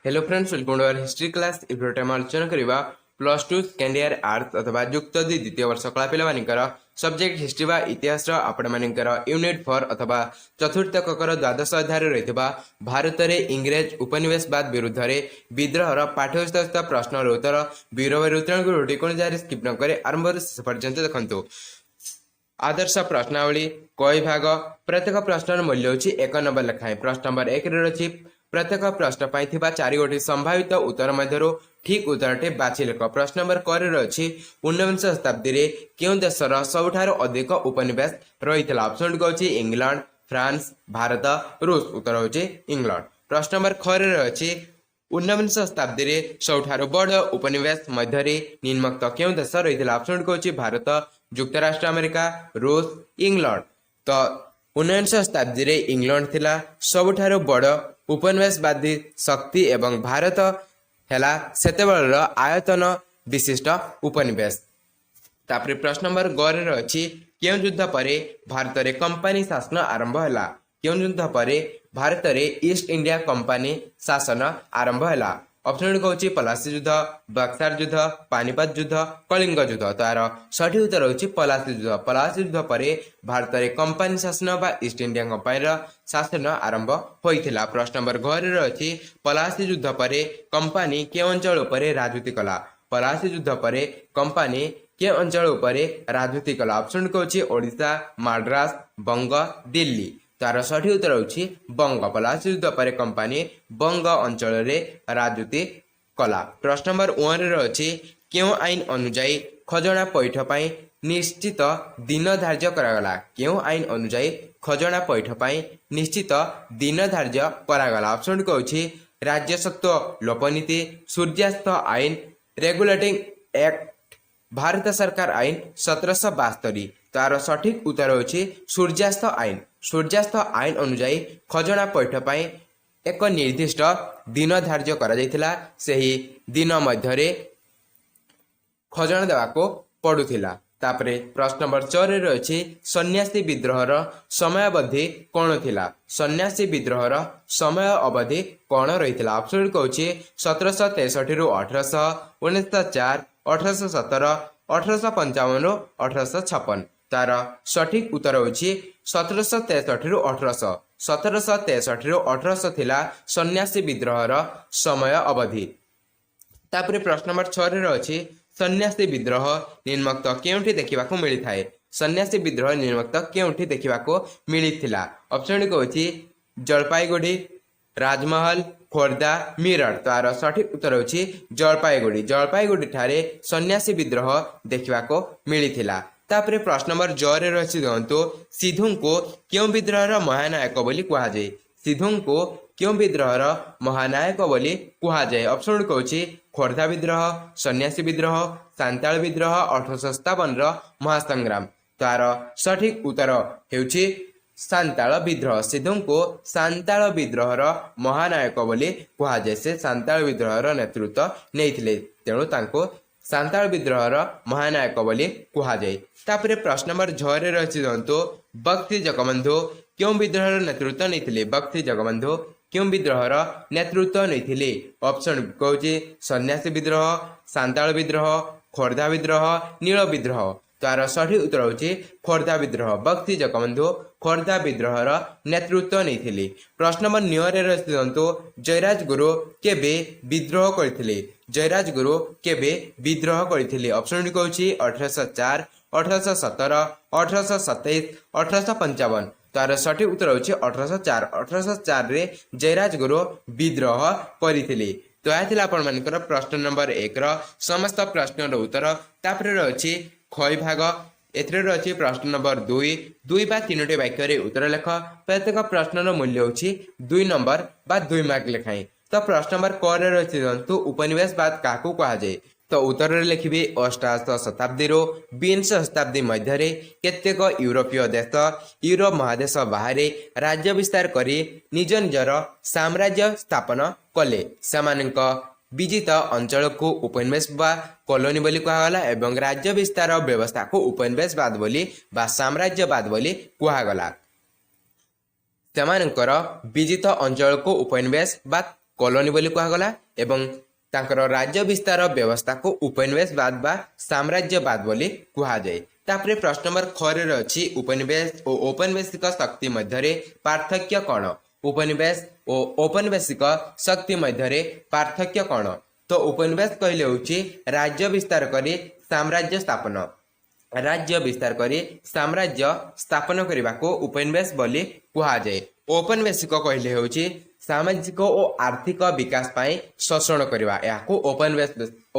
Hello friends, welcome to our history class. ए video time आलोचना करबा प्लस 2 सेकेंड ईयर आर्ट्स अथवा युक्त 2 द्वितीय वर्ष कला पिला मानकर सब्जेक्ट हिस्ट्री बा इतिहास आपण मानकर यूनिट 4 अथवा चतुर्थ ककर द्वादश अध्याय रहितबा भारत रे इंग्रेज उपनिवेशवाद विरुद्ध रे विद्रोहर पाठ्यपुस्तक प्रश्न और उत्तर वीरवर उत्तरण गुरुटी कोन जारी स्किप न करे आरंभ शेष पर्यंत देखंतु। आदर्श प्रश्नावली कई भाग प्रत्येक प्रश्नर मूल्य होची 1 नंबर लेखाएं। प्रश्न नंबर 1 रे रछि प्रत्येक प्रश्न पाई थिबा 4 गोटी संभावित उत्तर मध्यरु ठीक उत्तरटे बाछि लेख। प्रश्न नंबर करे रछि 19 शताब्दी रे केउ देशर सबठारो अधिक उपनिवेश रहितला। ऑप्शन कहछि इंग्लैंड, फ्रांस, भारत, रूस। उत्तर होछि इंग्लैंड। प्रश्न नंबर खरे रछि 19 शताब्दी रे सबठारो बड़ उपनिवेश मध्यरे निम्नलिखित केउ देश रहितला। ऑप्शन कहछि भारत, युक्तराष्ट्र अमेरिका, रूस, इंग्लैंड। तो 19 शताब्दी रे इंग्लैंड थिला सबठारो बड़ उपनिवेशवादी शक्ति एवं भारत हैला सेतेबेलर आयतन विशिष्ट उपनिवेश। तापरे प्रश्न नंबर गरे अछि केउ युद्ध परे भारत रे कंपनी शासन आरंभ हैला। केउ युद्ध परे भारत रे ईस्ट इंडिया कंपनी शासन आरंभ हैला। ऑप्शन कहछि पलासी युद्ध, बक्सर युद्ध, पानीपत युद्ध, कलिंग युद्ध। तार सठी उत्तर होछि पलासी युद्ध। पलासी युद्ध परे भारत रे कंपनी शासन बा ईस्ट इंडिया कंपनी शासन आरंभ होइथिला। प्रश्न नंबर घर अछि पलासी युद्ध परे कंपनी के अंचल उपरे राजनीति कला। पलासी युद्ध परे कंपनी के अंचल उपरे राजनीति कला। ऑप्शन कहछि ओडिशा, मद्रास, बंग, दिल्ली। तार सठी उत्तर होछि बंग। पलासी युद्ध परे कंपनी बंग अंचल रे राजनीति कला। प्रश्न नंबर 1 रे अछि केउ आईन अनुसार खजना पैठ पई निश्चित दिन धार्य करागला। केउ आईन अनुसार खजना पैठ पई निश्चित दिन धार्य करागला। ऑप्शन कहछि राज्यसत्व लोपनीति, सूर्यास्त आईन, रेगुलेटिंग एक्ट, भारत सरकार आईन 1772। तार सठिक उत्तर होछि सूर्यास्त आईन। सूर्यास्त आईन अनुसार खजना पैठ पई एक निर्दिष्ट दिन धार्य करा जायतिला। सेही दिन मध्यरे खजना देवाको पडुथिला। तापरे प्रश्न नंबर 4 रे अछि सन्यासी विद्रोहर समयावधि कोन थिला। सन्यासी विद्रोहर समय अवधि कोन रहितला। ऑप्शन कहछि 1763 रु 1800, 1904, 1817, 1855 रु 1856। तार सठिक उत्तर होछि 1763 रु 1800। 1763 रु 1800 थिला सन्यासी विद्रोहर समय अवधि। तापरे प्रश्न नंबर 6 रे अछि सन्यासी विद्रोह निम्नलिखित केउठी देखिबाको मिली थाए। सन्यासी विद्रोह निम्नलिखित केउठी देखिबाको मिलिथिला। ऑप्शन कहछि जलपाईगुड़ी, राजमहल, खोर्धा, मीरठ। तार सठिक उत्तर होछि जलपाईगुड़ी। जलपाईगुड़ी ठारे सन्यासी विद्रोह देखिबाको मिलिथिला। तापरे प्रश्न नंबर 6 रे अछि दंतो सिद्धू को केउ विद्रोहर महानायक बोली कुहा जाय। सिद्धू को केउ विद्रोहर महानायक बोली कुहा जाय। ऑप्शन कहछि खोर्धा विद्रोह, सन्यासी विद्रोह, सांताल विद्रोह, 1857 रो महासंग्राम। तार सठिक उत्तर हेउछि सांताल विद्रोह। सिद्धू को सांताल विद्रोहर महानायक बोली कुहा जाय। से सांताल विद्रोहर नेतृत्व नेइथिले, तेणु तांको सांताल विद्रोहर महानायक बोली कुहा जाय। तापरे प्रश्न नंबर 6 रे अछि दंतो बख्ती जगबंधु केउ विद्रोहर नेतृत्व नेइथिले। बख्ती जगबंधु केउ विद्रोहर नेतृत्व नेइथिले। ऑप्शन कहछि सन्यासी विद्रोह, सांताल विद्रोह, खोर्धा विद्रोह, नील विद्रोह। तार सठी उत्तर होछि खोर्धा विद्रोह। बख्ती जगबंधु खोर्धा विद्रोहर नेतृत्व नेइथिले। प्रश्न नंबर 9 रे अछि दंतो जयराज गुरु केबे विद्रोह करथिले। जयराज गुरु केबे विद्रोह करथिले। ऑप्शन कहछि 1804, 1817, 1827, 1855। तार सठिक उत्तर होछि 1804। 1804 रे जयराज गुरु विद्रोह करथिले। तो आथिला आपण मानकर प्रश्न नंबर 1 रो समस्त प्रश्नर उत्तर। तापरे अछि खय भाग। एथरे अछि प्रश्न नंबर 2 बा 3टी वाक्य रे उत्तर लेख। प्रत्येक प्रश्नर मूल्य होछि 2 नंबर बा 2 मार्क लेखाई। तो प्रश्न नंबर क रे अछि दंतु उपनिवेशवाद काकू कहा जाय। तो उत्तर रे लिखिबे 18 शताब्दी रो 20 शताब्दी मध्यरे केतेक यूरोपीय देश यूरोप महादेश बाहरे राज्य विस्तार करी निज निजर साम्राज्य स्थापन कले। समानक विजित अंचल को उपनिवेश बा कॉलोनी बोली कुहागला एवं राज्य विस्तार व्यवस्था को उपनिवेशवाद बोली बा साम्राज्यवाद बोली कुहागला। सेमानकर विजित अंचल को उपनिवेश बा କଲୋନି ବୋଲି କୁହାଗଲା ଏବଂ ତାଙ୍କର ରାଜ୍ୟ ବିସ୍ତାର ବ୍ୟବସ୍ଥାକୁ ଉପନିବେଶବାଦ ବା ସାମ୍ରାଜ୍ୟବାଦ ବୋଲି କୁହାଯାଏ। ତାପରେ ପ୍ରଶ୍ନ ନମ୍ବର 6 ରେ ଅଛି ଉପନିବେଶ ଓ ଔପନିବେଶିକ ଶକ୍ତି ମଧ୍ୟରେ ପାର୍ଥକ୍ୟ କ'ଣ? ଉପନିବେଶ ଓ ଔପନିବେଶିକ ଶକ୍ତି ମଧ୍ୟରେ ପାର୍ଥକ୍ୟ କ'ଣ? ତ ଉପନିବେଶ କହିଲେ ହେଉଛି ରାଜ୍ୟ ବିସ୍ତାର କରି ସାମ୍ରାଜ୍ୟ ସ୍ଥାପନ। ରାଜ୍ୟ ବିସ୍ତାର କରି ସାମ୍ରାଜ୍ୟ ସ୍ଥାପନ କରିବାକୁ ଉପନିବେଶ ବୋଲି କୁହାଯାଏ। ଔପନିବେଶିକ କହିଲେ ହେଉଛି ସାମାଜିକ ଓ ଆର୍ଥିକ ବିକାଶ ପାଇଁ ଶୋଷଣ କରିବା, ଏହାକୁ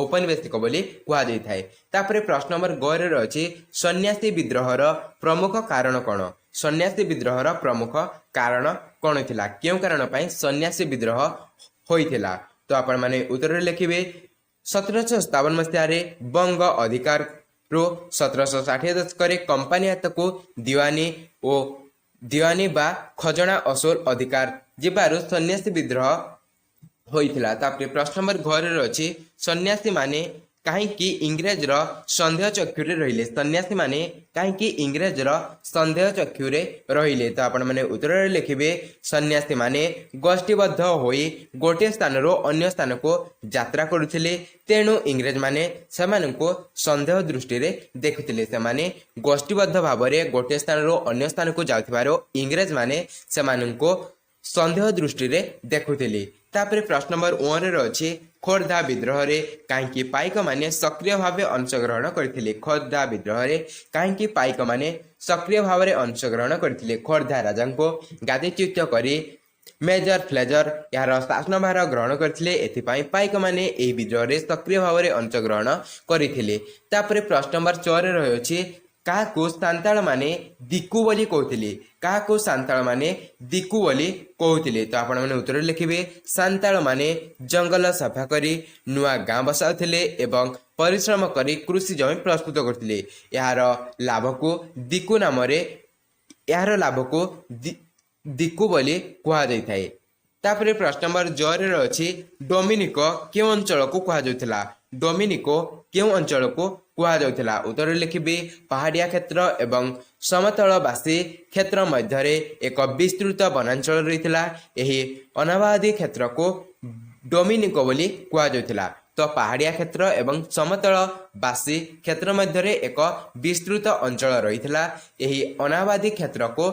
ଔପନିବେଶିକ ବୋଲି କୁହାଯାଇଥାଏ। ତାପରେ ପ୍ରଶ୍ନ ନମ୍ବର 9 ରେ ଅଛି ସନ୍ନ୍ୟାସୀ ବିଦ୍ରୋହର ପ୍ରମୁଖ କାରଣ କ'ଣ? ସନ୍ନ୍ୟାସୀ ବିଦ୍ରୋହର ପ୍ରମୁଖ କାରଣ କ'ଣ ଥିଲା? କେଉଁ କାରଣ ପାଇଁ ସନ୍ନ୍ୟାସୀ ବିଦ୍ରୋହ ହୋଇଥିଲା? ତ ଆପଣମାନେ ଉତ୍ତରରେ ଲେଖିବେ 1757 ମସିହାରେ ବଙ୍ଗ ଅଧିକାରରୁ 1760 ଦଶକରେ କମ୍ପାନୀ ହାତକୁ ଦିୱାନୀ ବା ଖଜଣା ଅସୁଲ ଅଧିକାର ଯିବାରୁ ସନ୍ନ୍ୟାସୀ ବିଦ୍ରୋହ ହୋଇଥିଲା। ତାପରେ ପ୍ରଶ୍ନ ନମ୍ବର 10 ରେ ଅଛି ସନ୍ନ୍ୟାସୀ ମାନେ କାହିଁକି ଇଂରେଜର ସନ୍ଦେହ ଚକ୍ଷୁରେ ରହିଲେ? ସନ୍ନ୍ୟାସୀ ମାନେ କାହିଁକି ଇଂରେଜର ସନ୍ଦେହ ଚକ୍ଷୁରେ ରହିଲେ? ତ ଆପଣମାନେ ଉତ୍ତରରେ ଲେଖିବେ ସନ୍ନ୍ୟାସୀ ମାନେ ଗୋଷ୍ଠୀବଦ୍ଧ ହୋଇ ଗୋଟିଏ ସ୍ଥାନରୁ ଅନ୍ୟ ସ୍ଥାନକୁ ଯାତ୍ରା କରୁଥିଲେ, ତେଣୁ ଇଂରେଜମାନେ ସେମାନଙ୍କୁ ସନ୍ଦେହ ଦୃଷ୍ଟିରେ ଦେଖୁଥିଲେ। ସେମାନେ ଗୋଷ୍ଠୀବଦ୍ଧ ଭାବରେ ଗୋଟିଏ ସ୍ଥାନରୁ ଅନ୍ୟ ସ୍ଥାନକୁ ଯାଉଥିବାରୁ ଇଂରେଜମାନେ ସେମାନଙ୍କୁ ସନ୍ଦେହ ଦୃଷ୍ଟିରେ ଦେଖୁଥିଲେ। ତାପରେ ପ୍ରଶ୍ନ ନମ୍ବର 11 ରେ ଅଛି ଖୋର୍ଦ୍ଧା ବିଦ୍ରୋହରେ କାହିଁକି ପାଇକମାନେ ସକ୍ରିୟ ଭାବେ ଅଂଶଗ୍ରହଣ କରିଥିଲେ? ଖୋର୍ଦ୍ଧା ବିଦ୍ରୋହରେ କାହିଁକି ପାଇକମାନେ ସକ୍ରିୟ ଭାବରେ ଅଂଶଗ୍ରହଣ କରିଥିଲେ? ଖୋର୍ଦ୍ଧା ରାଜାଙ୍କୁ ଗାଦିଚ୍ୟୁତ କରି ମେଜର ଫ୍ଲେଜର ଏହାର ଶାସନଭାର ଗ୍ରହଣ କରିଥିଲେ, ଏଥିପାଇଁ ପାଇକମାନେ ଏହି ବିଦ୍ରୋହରେ ସକ୍ରିୟ ଭାବରେ ଅଂଶଗ୍ରହଣ କରିଥିଲେ। ତାପରେ ପ୍ରଶ୍ନ ନମ୍ବର 14 ରହିଛି କାହାକୁ ସାନ୍ତାଳ ମାନେ ଦିକୁ ବୋଲି କହୁଥିଲେ? କାହାକୁ ସାନ୍ତାଳ ମାନେ ଦିକୁ ବୋଲି କହୁଥିଲେ? ତ ଆପଣମାନେ ଉତ୍ତର ଲେଖିବେ ସାନ୍ତାଳ ମାନେ ଜଙ୍ଗଲ ସଫା କରି ନୂଆ ଗାଁ ବସାଉଥିଲେ ଏବଂ ପରିଶ୍ରମ କରି କୃଷି ଜମି ପ୍ରସ୍ତୁତ କରୁଥିଲେ। ଏହାର ଲାଭକୁ ଦିକୁ ବୋଲି କୁହାଯାଇଥାଏ। ତାପରେ ପ୍ରଶ୍ନ ନମ୍ବର 14 ରେ ଅଛି ଡୋମିନିକୋ କେଉଁ ଅଞ୍ଚଳକୁ କୁହାଯାଉଥିଲା? ଡୋମିନିକୋ କେଉଁ ଅଞ୍ଚଳକୁ କୁହାଯାଉଥିଲା? ଉତ୍ତରରେ ଲେଖିବେ ପାହାଡ଼ିଆ କ୍ଷେତ୍ର ଏବଂ ସମତଳବାସୀ କ୍ଷେତ୍ର ମଧ୍ୟରେ ଏକ ବିସ୍ତୃତ ବନାଞ୍ଚଳ ରହିଥିଲା। ଏହି ଅନାବାଦୀ କ୍ଷେତ୍ରକୁ ଡୋମିନିକୋ ବୋଲି କୁହାଯାଉଥିଲା। ତ ପାହାଡ଼ିଆ କ୍ଷେତ୍ର ଏବଂ ସମତଳବାସୀ କ୍ଷେତ୍ର ମଧ୍ୟରେ ଏକ ବିସ୍ତୃତ ଅଞ୍ଚଳ ରହିଥିଲା। ଏହି ଅନାବାଦୀ କ୍ଷେତ୍ରକୁ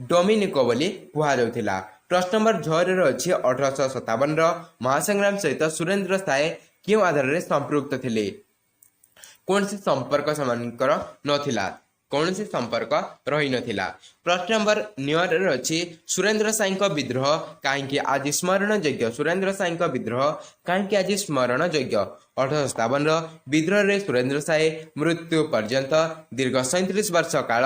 ଡୋମିନିକୋ ବୋଲି କୁହାଯାଉଥିଲା। ପ୍ରଶ୍ନ ନମ୍ବର 16 ଅଛି 1857ର ମହାସଂଗ୍ରାମ ସହିତ ସୁରେନ୍ଦ୍ର ସାଏ କେଉଁ ଆଧାରରେ ସମ୍ପୃକ୍ତ ଥିଲେ? କୌଣସି ସମ୍ପର୍କ ସେମାନଙ୍କର ନଥିଲା, କୌଣସି ସମ୍ପର୍କ ରହିନଥିଲା। ପ୍ରଶ୍ନ ନମ୍ବର 9 ଅଛି ସୁରେନ୍ଦ୍ର ସାଏଙ୍କ ବିଦ୍ରୋହ କାହିଁକି ଆଜି ସ୍ମରଣ ଯୋଗ୍ୟ? ସୁରେନ୍ଦ୍ର ସାଏଙ୍କ ବିଦ୍ରୋହ କାହିଁକି ଆଜି ସ୍ମରଣ ଯୋଗ୍ୟ? 1857ର ବିଦ୍ରୋହରେ ସୁରେନ୍ଦ୍ର ସାଏ ମୃତ୍ୟୁ ପର୍ଯ୍ୟନ୍ତ ଦୀର୍ଘ 37 ବର୍ଷ କାଳ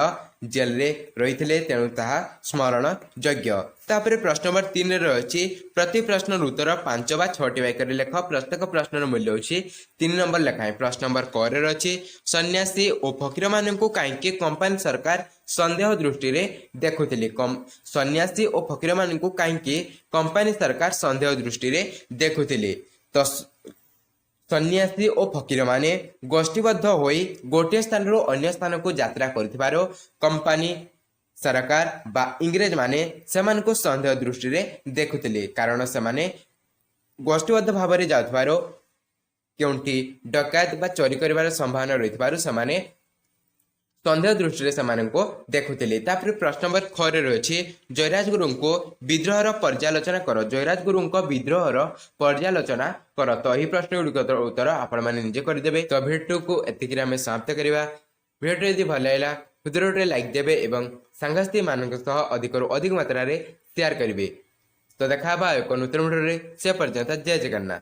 ଜେଲରେ ରହିଥିଲେ, ତେଣୁ ତାହା ସ୍ମରଣ ଯୋଗ୍ୟ। ତାପରେ ପ୍ରଶ୍ନ ନମ୍ବର 3 ଅଛି ପ୍ରତି ପ୍ରଶ୍ନର ଉତ୍ତର 5 ବା 6ଟି ବାକ୍ୟରେ ଲେଖ। ପ୍ରତ୍ୟେକ ପ୍ରଶ୍ନର ମୂଲ୍ୟ ହେଉଛି 3 ନମ୍ବର ଲେଖାଏଁ। ପ୍ରଶ୍ନ ନମ୍ବର 1 ଅଛି ସନ୍ନ୍ୟାସୀ ଓ ଫକୀରମାନଙ୍କୁ କାହିଁକି କମ୍ପାନୀ ସରକାର ସନ୍ଦେହ ଦୃଷ୍ଟିରେ ଦେଖୁଥିଲେ? ସନ୍ନ୍ୟାସୀ ଓ ଫକୀରମାନଙ୍କୁ କାହିଁକି କମ୍ପାନୀ ସରକାର ସନ୍ଦେହ ଦୃଷ୍ଟିରେ ଦେଖୁଥିଲେ? ତ ସନ୍ନ୍ୟାସୀ ଓ ଫକୀରମାନେ ଗୋଷ୍ଠୀବଦ୍ଧ ହୋଇ ଗୋଟିଏ ସ୍ଥାନରୁ ଅନ୍ୟ ସ୍ଥାନକୁ ଯାତ୍ରା କରୁଥିବାରୁ କମ୍ପାନୀ ସରକାର ବା ଇଂରେଜମାନେ ସେମାନଙ୍କୁ ସନ୍ଦେହ ଦୃଷ୍ଟିରେ ଦେଖୁଥିଲେ, କାରଣ ସେମାନେ ଗୋଷ୍ଠୀବଦ୍ଧ ଭାବରେ ଯାଉଥିବାରୁ କେଉଁଠି ଡକାୟତ ବା ଚୋରି କରିବାର ସମ୍ଭାବନା ରହିଥିବାରୁ ସେମାନେ ସନ୍ଦେହ ଦୃଷ୍ଟିରେ ସେମାନଙ୍କୁ ଦେଖୁଥିଲେ। ତାପରେ ପ୍ରଶ୍ନ ନମ୍ବର 6 ରହିଛି ଜୟରାଜଗୁରୁଙ୍କୁ ବିଦ୍ରୋହର ପର୍ଯ୍ୟାଲୋଚନା କର। ଜୟରାଜଗୁରୁଙ୍କ ବିଦ୍ରୋହର ପର୍ଯ୍ୟାଲୋଚନା କର। ତ ଏହି ପ୍ରଶ୍ନଗୁଡ଼ିକର ଉତ୍ତର ଆପଣମାନେ ନିଜେ କରିଦେବେ। ତ ଭିଡ଼ିଓକୁ ଏତିକିରେ ଆମେ ସମାପ୍ତ କରିବା। ଭିଡ଼ିଓଟି ଯଦି ଭଲ ଲାଗିଲା ଭିଡ଼ିଓଟିରେ ଲାଇକ୍ ଦେବେ ଏବଂ ସାଙ୍ଗସାଥୀମାନଙ୍କ ସହ ଅଧିକରୁ ଅଧିକ ମାତ୍ରାରେ ସେୟାର କରିବେ। ତ ଦେଖା ହେବା ଏକ ନୂତନ ଭିଡ଼ିଓରେ, ସେ ପର୍ଯ୍ୟନ୍ତ ଜୟ ଜଗନ୍ନାଥ।